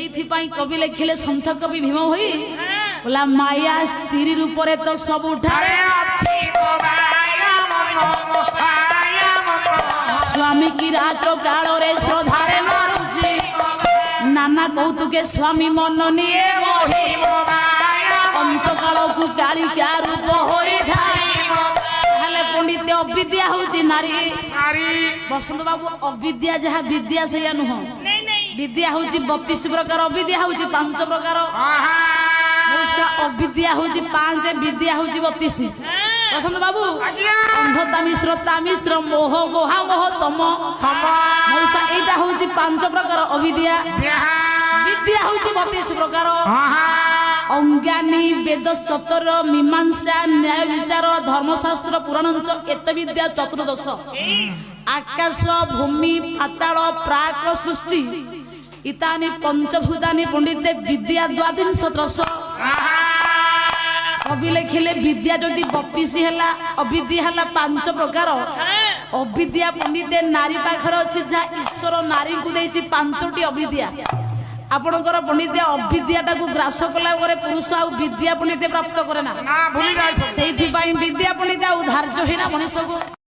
এইথিপাই কবি লেখিলে সন্থ কবি ভীম হই বলা মায়া স্ত্রী রূপরে তো সব উঠারে স্বামী কি রাত কাଳରେ শ্রদ্ধারে মারুছি নানা কৌতুকে স্বামী মন নিয়ে মহি অন্তকালকু কালিকা রূপ হইଥାଏ তাহলে পণ্ডিত অবিদ্যা হଉଛି নারী বসন্ত বাবু অবিদ্যা যাহা বিদ্যা ସେଇଆ ନୁହଁ ବିଦ୍ୟା ହଉଛି 32 ପ୍ରକାର ଅବିଦ୍ୟା ହଉଛି 5 ପ୍ରକାର ଅବିଦ୍ୟା ହଉଛି 5 ବିଦ୍ୟା ହଉଛି 32 ବସନ୍ତ ବାବୁ ଅନ୍ଧତା ମିଶ୍ର ମୋହ ମୋହାମୋହ ତମ ମଉସା ଏଇଟା ହଉଛି 5 ପ୍ରକାର ଅବିଦ୍ୟା ବିଦ୍ୟା ହଉଛି 32 ପ୍ରକାର ଅଜ୍ଞାନୀ ବେଦ ଚତୁର ମୀମାଂସା ନ୍ୟାୟ ବିଚାର ଧର୍ମଶାସ୍ତ୍ର ପୁରାଣଞ୍ଚ ଏତ ବିଦ୍ୟା ଚତୁର୍ଦଶ ଆକାଶ ଭୂମି ପାତାଳ ପ୍ରାକ ସୃଷ୍ଟି ଇତାନି ପଞ୍ଚଭୂତାନି ପଣ୍ଡିତେ ବିଦ୍ୟା ଦ୍ୱାଦିଂଶ ତ୍ରସ କବି ଲେଖିଲେ ବିଦ୍ୟା ଯଦି 32 ହେଲା ଅବିଦ୍ୟା ହେଲା 5 ପ୍ରକାର ଅବିଦ୍ୟା ପଣ୍ଡିତେ ନାରୀ ପାଖରେ ଅଛି ଯାହା ଈଶ୍ୱର ନାରୀଙ୍କୁ ଦେଇଛି 5ଟି ଅବିଦ୍ୟା ଆପଣଙ୍କର ପଣ୍ଡିତ ଅବିଦ୍ୟାଟାକୁ ଗ୍ରାସ କଲା ପରେ ପୁରୁଷ ଆଉ ବିଦ୍ୟା ପଣ୍ଡିତ ପ୍ରାପ୍ତ କରେ ନା ସେଇଥିପାଇଁ ବିଦ୍ୟା ପଣ୍ଡିତ ଆଉ ଧାର୍ଯ୍ୟହୀନ ମଣିଷକୁ